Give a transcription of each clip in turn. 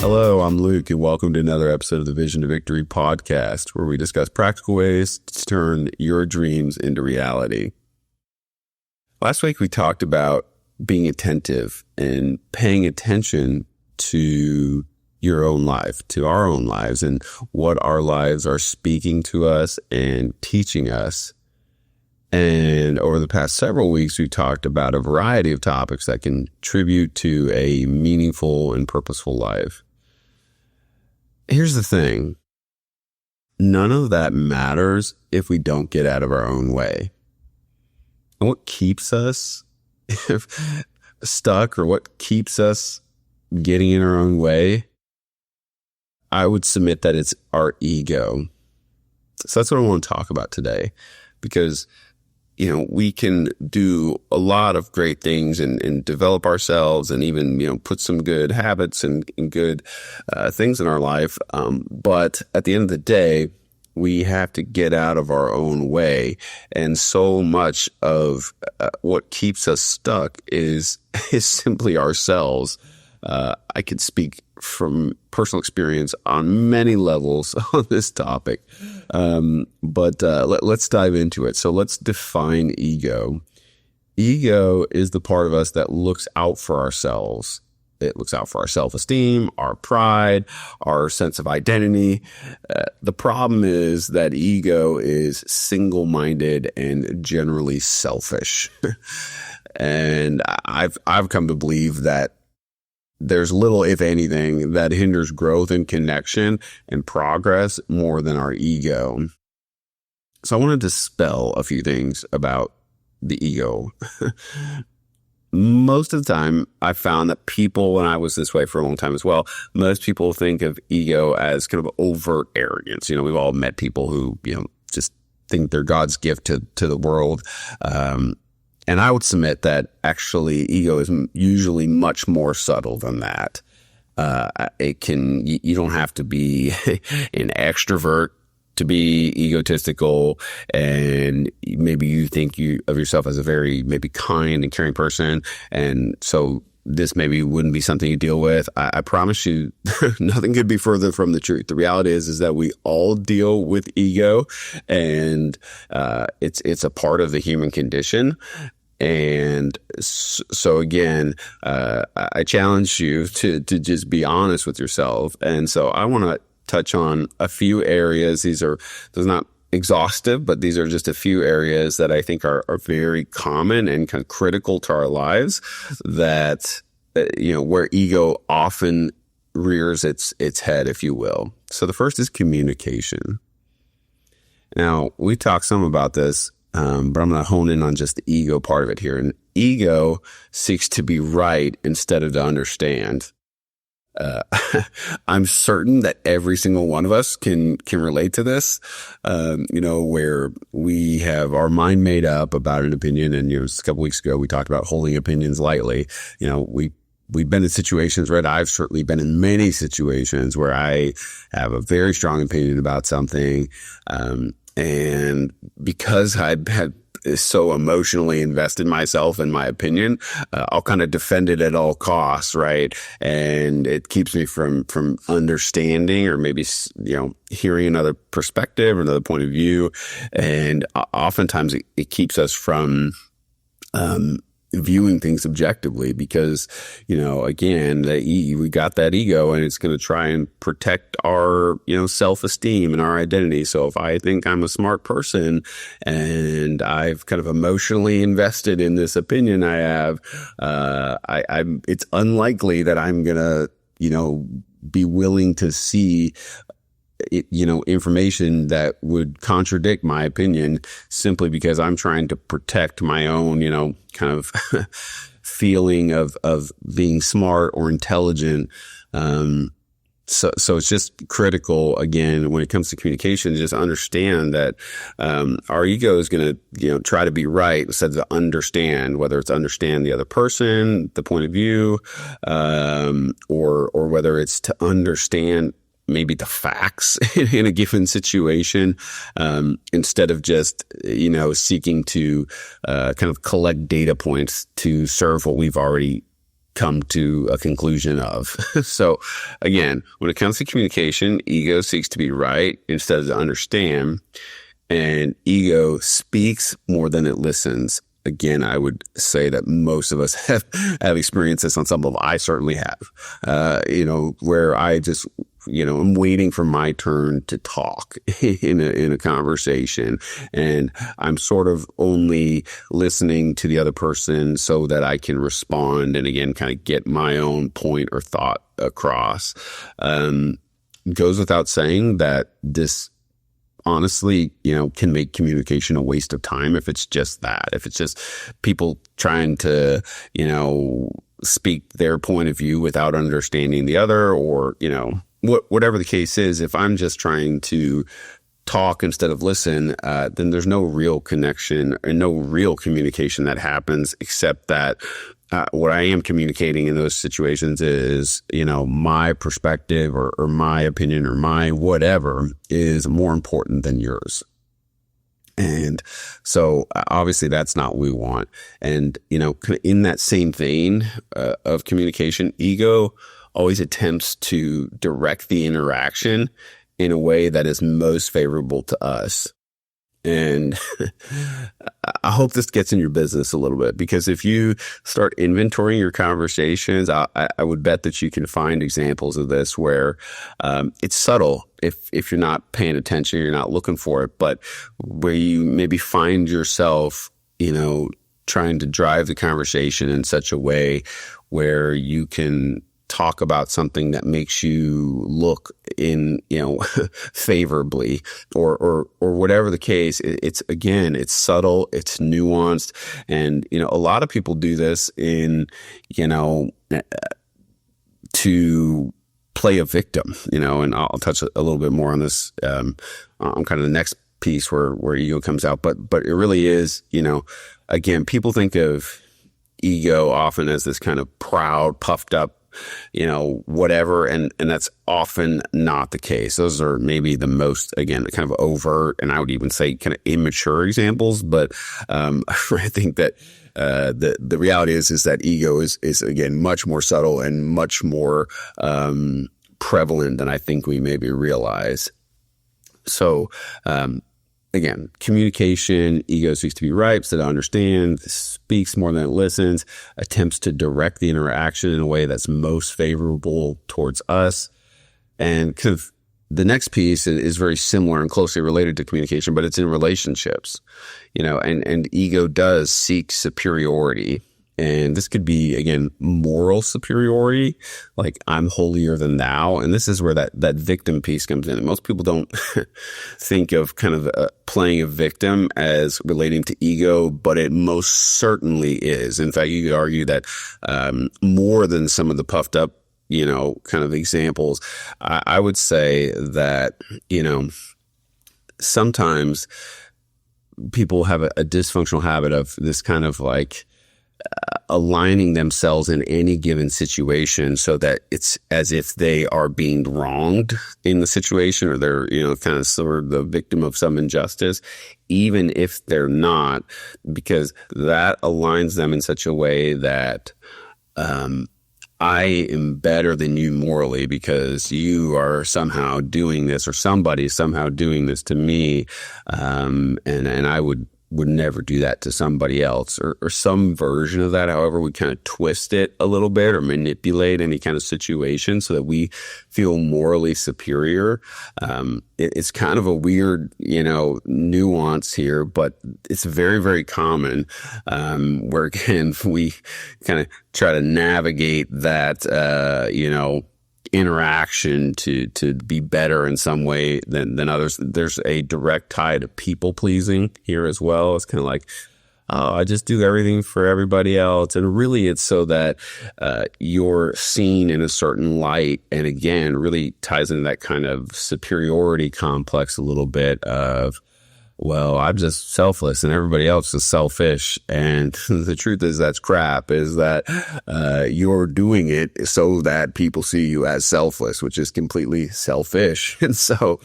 Hello, I'm Luke, and welcome to another episode of the Vision to Victory podcast, where we discuss practical ways to turn your dreams into reality. Last week, we talked about being attentive and paying attention to your own life, to our own lives, and what our lives are speaking to us and teaching us. And over the past several weeks, we talked about a variety of topics that contribute to a meaningful and purposeful life. Here's the thing. None of that matters if we don't get out of our own way. And what keeps us stuck, or what keeps us getting in our own way, I would submit that it's our ego. So that's what I want to talk about today, because we can do a lot of great things and develop ourselves and even, put some good habits and good things in our life. But at the end of the day, we have to get out of our own way. And so much of what keeps us stuck is simply ourselves. I could speak from personal experience on many levels on this topic. But let's dive into it. So let's define ego. Ego is the part of us that looks out for ourselves. It looks out for our self-esteem, our pride, our sense of identity. The problem is that ego is single-minded and generally selfish. And I've come to believe that there's little, if anything, that hinders growth and connection and progress more than our ego. So I want to dispel a few things about the ego. Most of the time, I found that people, and I was this way for a long time as well, most people think of ego as kind of overt arrogance. We've all met people who, just think they're God's gift to the world. And I would submit that actually ego is usually much more subtle than that. You don't have to be an extrovert to be egotistical, and maybe you think of yourself as a very maybe kind and caring person. And so this maybe wouldn't be something you deal with. I promise you, nothing could be further from the truth. The reality is that we all deal with ego, and it's a part of the human condition. And so again, I challenge you to just be honest with yourself. And so I want to touch on a few areas. These are not exhaustive, but these are just a few areas that I think are very common and kind of critical to our lives, that, where ego often rears its head, if you will. So the first is communication. Now, we talked some about this, but I'm going to hone in on just the ego part of it here. And ego seeks to be right instead of to understand. I'm certain that every single one of us can relate to this, where we have our mind made up about an opinion. And, a couple weeks ago, we talked about holding opinions lightly. We've been in situations, right? I've certainly been in many situations where I have a very strong opinion about something. And because I had so emotionally invested myself in my opinion, I'll kind of defend it at all costs, right? And it keeps me from understanding, or maybe, hearing another perspective or another point of view. And oftentimes it keeps us from viewing things objectively, because, again, we got that ego, and it's going to try and protect our, self-esteem and our identity. So if I think I'm a smart person and I've kind of emotionally invested in this opinion I have, it's unlikely that I'm going to, be willing to see information that would contradict my opinion, simply because I'm trying to protect my own, kind of feeling of being smart or intelligent. So it's just critical, again, when it comes to communication, just understand that our ego is going to, try to be right instead of understand, whether it's understand the other person, the point of view, or whether it's to understand maybe the facts in a given situation, instead of just, seeking to kind of collect data points to serve what we've already come to a conclusion of. So again, when it comes to communication, ego seeks to be right instead of to understand, and ego speaks more than it listens. Again, I would say that most of us have experienced this on some level. I certainly have, where I just, I'm waiting for my turn to talk in a conversation, and I'm sort of only listening to the other person so that I can respond and again, kind of get my own point or thought across. Goes without saying that this honestly, can make communication a waste of time if it's just that. If it's just people trying to, speak their point of view without understanding the other, or, whatever the case is, if I'm just trying to talk instead of listen, then there's no real connection and no real communication that happens, except that what I am communicating in those situations is, my perspective or my opinion or my whatever is more important than yours. And so obviously that's not what we want. And, in that same vein of communication, ego always attempts to direct the interaction in a way that is most favorable to us. And I hope this gets in your business a little bit, because if you start inventorying your conversations, I would bet that you can find examples of this where it's subtle. If you're not paying attention, you're not looking for it, but where you maybe find yourself, trying to drive the conversation in such a way where you can talk about something that makes you look in, favorably, or whatever the case. It's subtle, it's nuanced. And, a lot of people do this in, to play a victim, and I'll touch a little bit more on this, on kind of the next piece where ego comes out. But it really is, again, people think of ego often as this kind of proud, puffed up, whatever. And that's often not the case. Those are maybe the most, again, kind of overt, and I would even say kind of immature examples. But I think that the reality is that ego is again, much more subtle and much more prevalent than I think we maybe realize. So, again, communication, ego seeks to be right instead of understand, speaks more than it listens, attempts to direct the interaction in a way that's most favorable towards us. And kind of the next piece is very similar and closely related to communication, but it's in relationships, and ego does seek superiority. And this could be, again, moral superiority, like I'm holier than thou. And this is where that victim piece comes in. And most people don't think of kind of playing a victim as relating to ego, but it most certainly is. In fact, you could argue that more than some of the puffed up, kind of examples, I would say that, sometimes people have a dysfunctional habit of this kind of like, aligning themselves in any given situation so that it's as if they are being wronged in the situation, or they're, kind of sort of the victim of some injustice, even if they're not, because that aligns them in such a way that, I am better than you morally because you are somehow doing this, or somebody's somehow doing this to me. And I would never do that to somebody else, or some version of that. However, we kind of twist it a little bit or manipulate any kind of situation so that we feel morally superior. It's kind of a weird, nuance here, but it's very, very common, where again, we kind of try to navigate that, interaction to be better in some way than others. There's a direct tie to people pleasing here as well. It's kind of like, oh, I just do everything for everybody else. And really it's so that you're seen in a certain light. And again, really ties into that kind of superiority complex a little bit of, well, I'm just selfless and everybody else is selfish. And the truth is that's crap, is that you're doing it so that people see you as selfless, which is completely selfish. And so,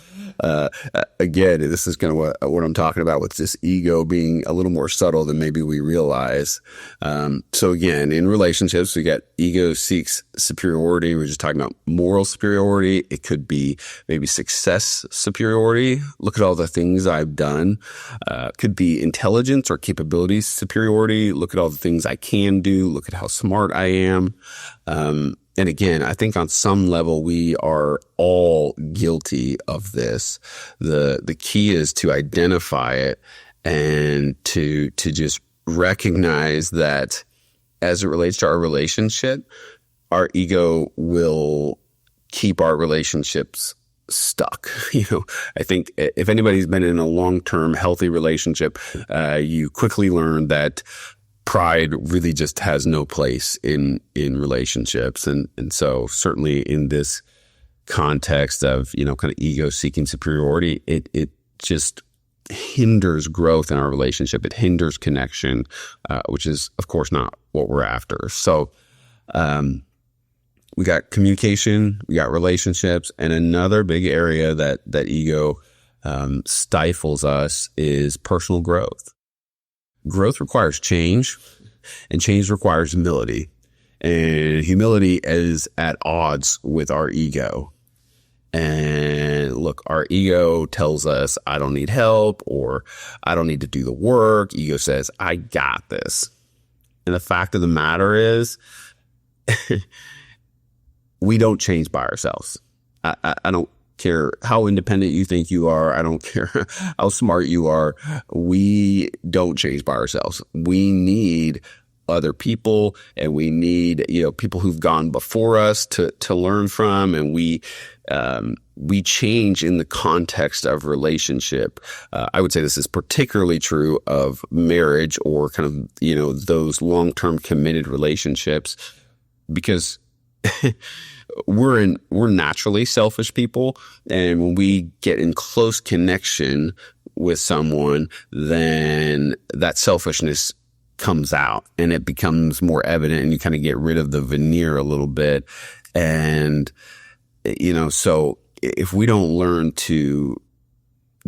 again, this is kind of what I'm talking about with this ego being a little more subtle than maybe we realize. So again, in relationships, we got ego seeks superiority. We're just talking about moral superiority. It could be maybe success superiority. Look at all the things I've done. Could be intelligence or capabilities superiority. Look at all the things I can do. Look at how smart I am. And again, I think on some level we are all guilty of this. The key is to identify it and to just recognize that as it relates to our relationship, our ego will keep our relationships stuck. I think if anybody's been in a long-term healthy relationship, you quickly learn that pride really just has no place in relationships. And so certainly in this context of, kind of ego seeking superiority, it just hinders growth in our relationship. It hinders connection, which is of course not what we're after. So, we got communication, we got relationships, and another big area that ego stifles us is personal growth. Growth requires change, and change requires humility. And humility is at odds with our ego. And look, our ego tells us, I don't need help, or I don't need to do the work. Ego says, I got this. And the fact of the matter is, we don't change by ourselves. I don't care how independent you think you are. I don't care how smart you are. We don't change by ourselves. We need other people, and we need, people who've gone before us to learn from. And we change in the context of relationship. I would say this is particularly true of marriage or kind of, those long-term committed relationships, because we're naturally selfish people. And when we get in close connection with someone, then that selfishness comes out and it becomes more evident, and you kind of get rid of the veneer a little bit. And, so if we don't learn to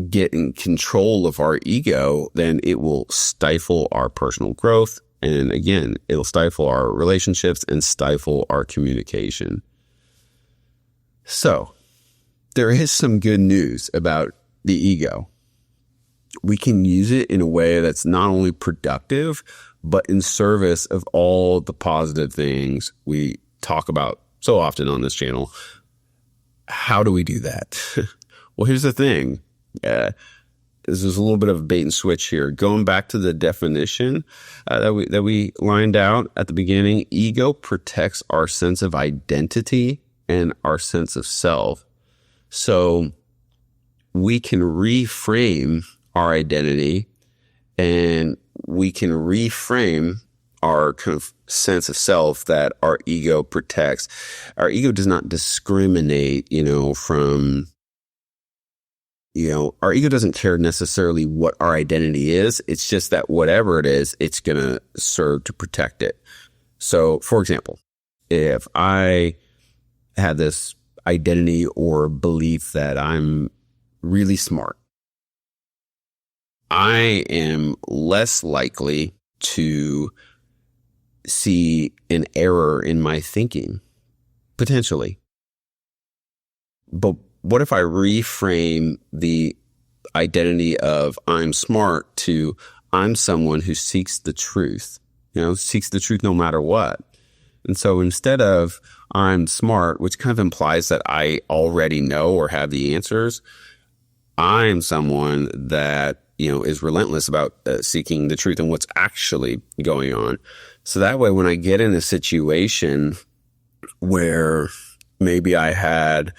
get in control of our ego, then it will stifle our personal growth. And again, it'll stifle our relationships and stifle our communication. So there is some good news about the ego. We can use it in a way that's not only productive, but in service of all the positive things we talk about so often on this channel. How do we do that? Well, here's the thing. This is a little bit of a bait and switch here. Going back to the definition that we lined out at the beginning, ego protects our sense of identity and our sense of self. So we can reframe our identity, and we can reframe our kind of sense of self that our ego protects. Our ego does not discriminate, from, our ego doesn't care necessarily what our identity is. It's just that whatever it is, it's going to serve to protect it. So, for example, if I had this identity or belief that I'm really smart, I am less likely to see an error in my thinking, potentially. But what if I reframe the identity of I'm smart to I'm someone who seeks the truth, seeks the truth no matter what? And so instead of I'm smart, which kind of implies that I already know or have the answers, I'm someone that, is relentless about seeking the truth and what's actually going on. So that way, when I get in a situation where maybe I had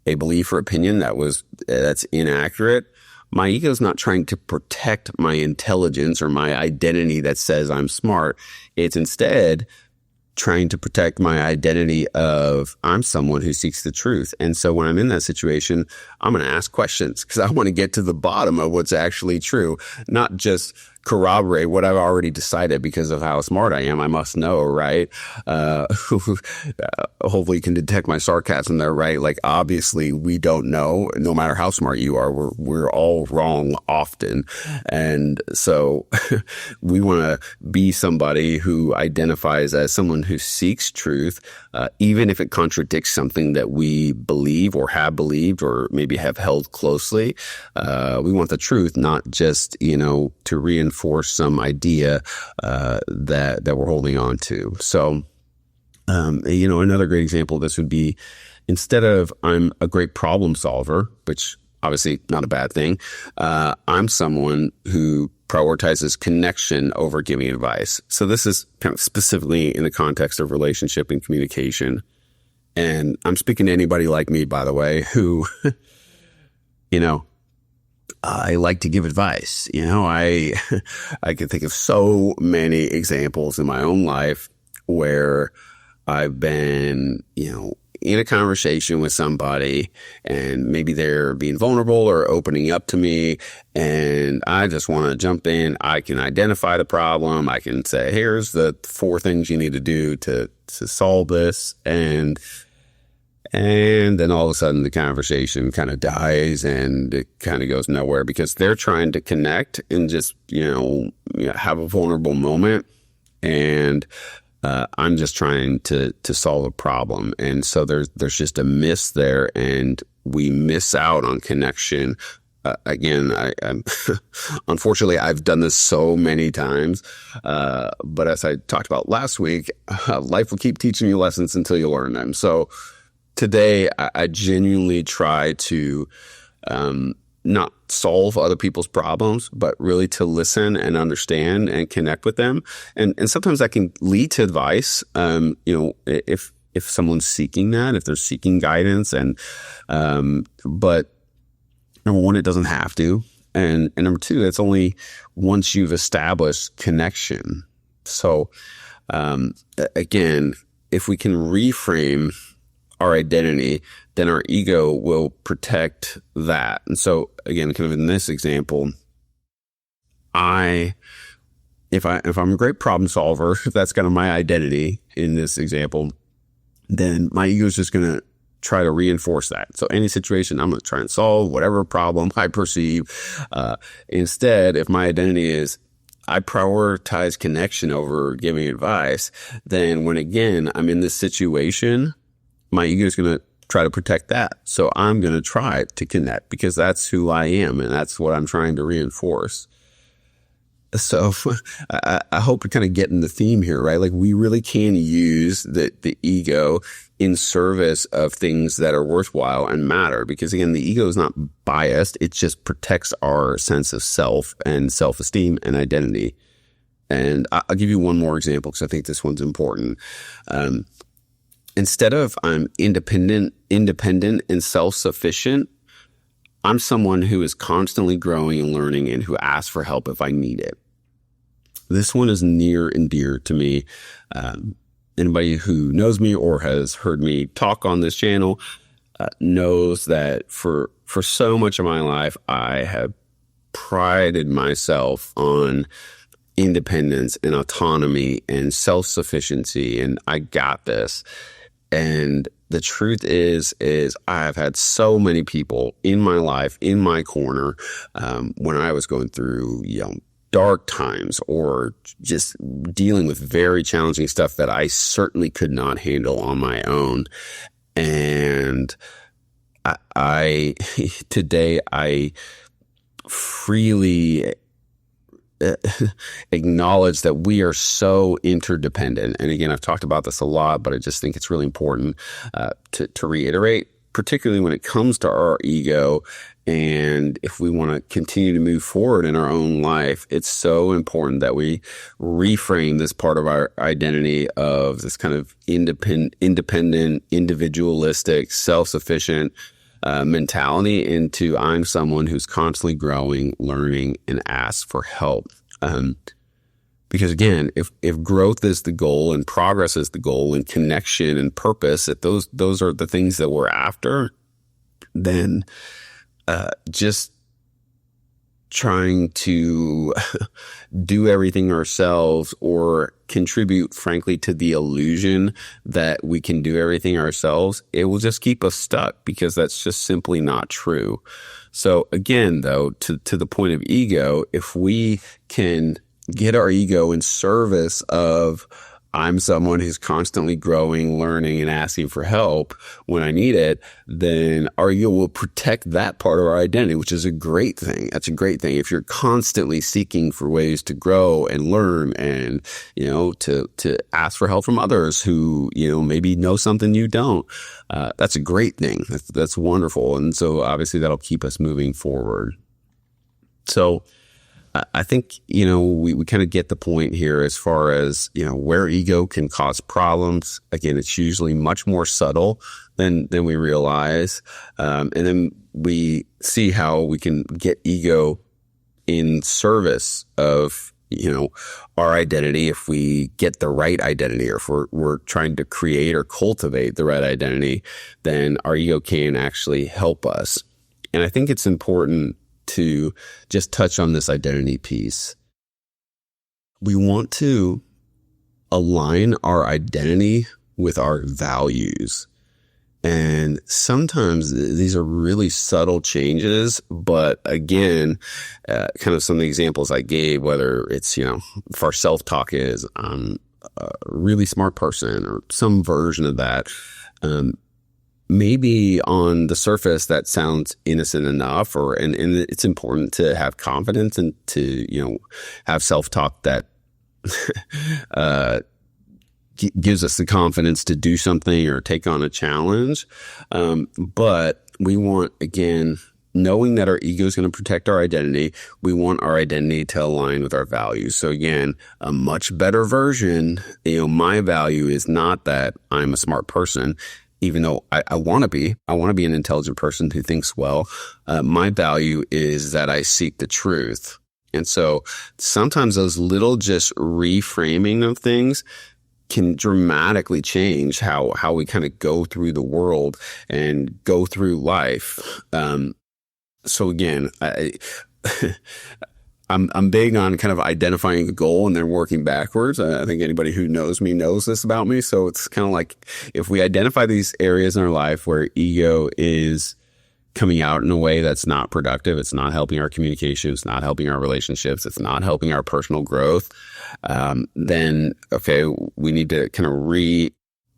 a belief or opinion that's inaccurate, my ego is not trying to protect my intelligence or my identity that says I'm smart. It's instead trying to protect my identity of I'm someone who seeks the truth. And so when I'm in that situation, I'm going to ask questions because I want to get to the bottom of what's actually true, not just corroborate what I've already decided because of how smart I am. I must know, right? Hopefully you can detect my sarcasm there, right? Like, obviously we don't know, no matter how smart you are, we're all wrong often. And so we want to be somebody who identifies as someone who seeks truth, even if it contradicts something that we believe or have believed or maybe have held closely. We want the truth, not just, to reinforce some idea that we're holding on to. So, another great example of this would be, instead of I'm a great problem solver, which obviously not a bad thing, I'm someone who prioritizes connection over giving advice. So this is kind of specifically in the context of relationship and communication. And I'm speaking to anybody like me, by the way, who, I like to give advice. I can think of so many examples in my own life where I've been, in a conversation with somebody and maybe they're being vulnerable or opening up to me, and I just want to jump in. I can identify the problem. I can say, here's the 4 things you need to do to solve this. And then all of a sudden the conversation kind of dies and it kind of goes nowhere because they're trying to connect and just, have a vulnerable moment. And I'm just trying to solve a problem. And so there's just a miss there, and we miss out on connection. Again, I'm unfortunately, I've done this so many times. But as I talked about last week, life will keep teaching you lessons until you learn them. So today, I genuinely try to not solve other people's problems, but really to listen and understand and connect with them. And sometimes that can lead to advice, if someone's seeking that, if they're seeking guidance. But number one, it doesn't have to. And number two, it's only once you've established connection. So again, if we can reframe our identity, then our ego will protect that. And so again, kind of in this example, if I'm a great problem solver, if that's kind of my identity in this example, then my ego is just going to try to reinforce that. So any situation, I'm going to try and solve whatever problem I perceive. Instead, if my identity is I prioritize connection over giving advice, then when again I'm in this situation, my ego is going to try to protect that. So I'm going to try to connect because that's who I am and that's what I'm trying to reinforce. So I hope we're kind of getting the theme here, right? Like, we really can use the ego in service of things that are worthwhile and matter, because again, the ego is not biased. It just protects our sense of self and self-esteem and identity. And I'll give you one more example because I think this one's important. Instead of I'm independent and self-sufficient, I'm someone who is constantly growing and learning and who asks for help if I need it. This one is near and dear to me. Anybody who knows me or has heard me talk on this channel knows that for so much of my life, I have prided myself on independence and autonomy and self-sufficiency, and I got this. And the truth is I've had so many people in my life, in my corner, when I was going through, dark times or just dealing with very challenging stuff that I certainly could not handle on my own. And today I freely acknowledge that we are so interdependent. And again, I've talked about this a lot, but I just think it's really important to reiterate, particularly when it comes to our ego. And if we want to continue to move forward in our own life, it's so important that we reframe this part of our identity of this kind of independent, individualistic, self-sufficient mentality into I'm someone who's constantly growing, learning, and asks for help. Because again, if growth is the goal and progress is the goal and connection and purpose, if those are the things that we're after, then just trying to do everything ourselves or contribute, frankly, to the illusion that we can do everything ourselves, it will just keep us stuck, because that's just simply not true. So again, though, to the point of ego, if we can get our ego in service of, I'm someone who's constantly growing, learning, and asking for help when I need it, then our ego will protect that part of our identity, which is a great thing. That's a great thing. If you're constantly seeking for ways to grow and learn and, to ask for help from others who, maybe know something you don't, that's a great thing. That's wonderful. And so obviously that'll keep us moving forward. So I think, we kind of get the point here as far as, where ego can cause problems. Again, it's usually much more subtle than we realize. And then we see how we can get ego in service of, our identity. If we get the right identity, or if we're trying to create or cultivate the right identity, then our ego can actually help us. And I think it's important to just touch on this identity piece. We want to align our identity with our values. And sometimes these are really subtle changes, but again, kind of some of the examples I gave, whether it's, if our self-talk is, I'm a really smart person, or some version of that, maybe on the surface that sounds innocent enough, and it's important to have confidence and to, have self-talk that gives us the confidence to do something or take on a challenge. But we want, again, knowing that our ego is going to protect our identity, we want our identity to align with our values. So again, a much better version, my value is not that I'm a smart person, even though I want to be an intelligent person who thinks well. My value is that I seek the truth. And so sometimes those little just reframing of things can dramatically change how we kind of go through the world and go through life. So again, I'm big on kind of identifying a goal and then working backwards. I think anybody who knows me knows this about me. So it's kind of like, if we identify these areas in our life where ego is coming out in a way that's not productive, it's not helping our communication, it's not helping our relationships, it's not helping our personal growth, then, okay, we need to kind of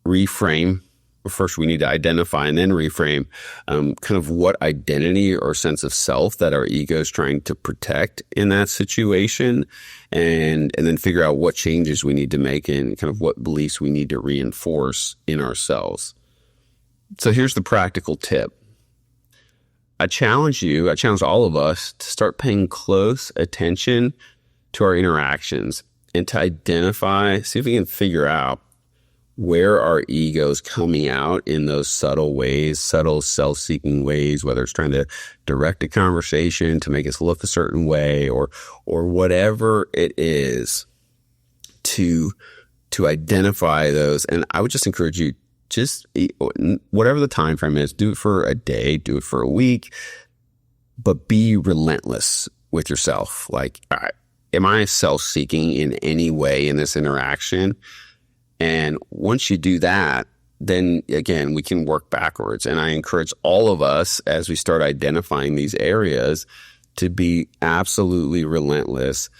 reframe. First, we need to identify and then reframe kind of what identity or sense of self that our ego is trying to protect in that situation, and then figure out what changes we need to make and kind of what beliefs we need to reinforce in ourselves. So here's the practical tip. I challenge all of us to start paying close attention to our interactions and to identify, see if we can figure out where our ego is coming out in those subtle ways, subtle self-seeking ways, whether it's trying to direct a conversation to make us look a certain way, or whatever it is, to identify those. And I would just encourage you, just whatever the time frame is, do it for a day, do it for a week, but be relentless with yourself. Like, all right, am I self-seeking in any way in this interaction? And once you do that, then again, we can work backwards. And I encourage all of us, as we start identifying these areas, to be absolutely relentless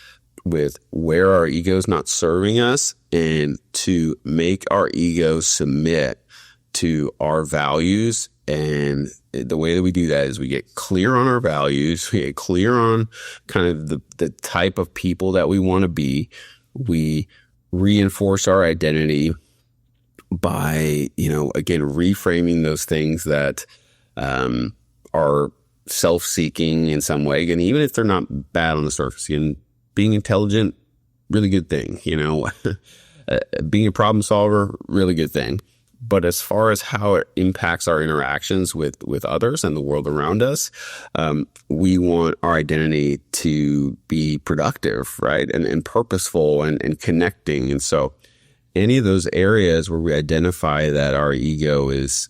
with where our ego is not serving us, and to make our ego submit to our values. And the way that we do that is we get clear on our values, we get clear on kind of the type of people that we want to be. We reinforce our identity by, again, reframing those things that are self-seeking in some way. And even if they're not bad on the surface, and being intelligent, really good thing, being a problem solver, really good thing. But as far as how it impacts our interactions with others and the world around us, we want our identity to be productive, right? And purposeful and connecting. And so any of those areas where we identify that our ego is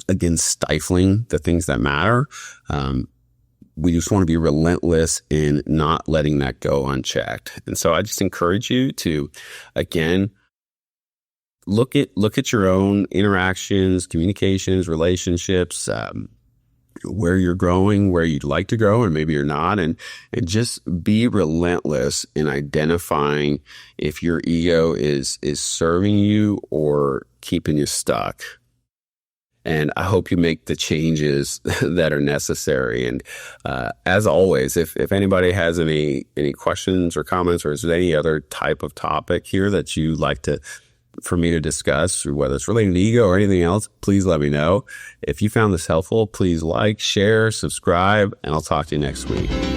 again, stifling the things that matter, we just want to be relentless in not letting that go unchecked. And so I just encourage you to, again, look at your own interactions, communications, relationships, where you're growing, where you'd like to grow, and maybe you're not, and just be relentless in identifying if your ego is serving you or keeping you stuck. And I hope you make the changes that are necessary. And as always, if anybody has any questions or comments, or is there any other type of topic here that you'd like for me to discuss, whether it's related to ego or anything else, please let me know. If you found this helpful, please like, share, subscribe, and I'll talk to you next week.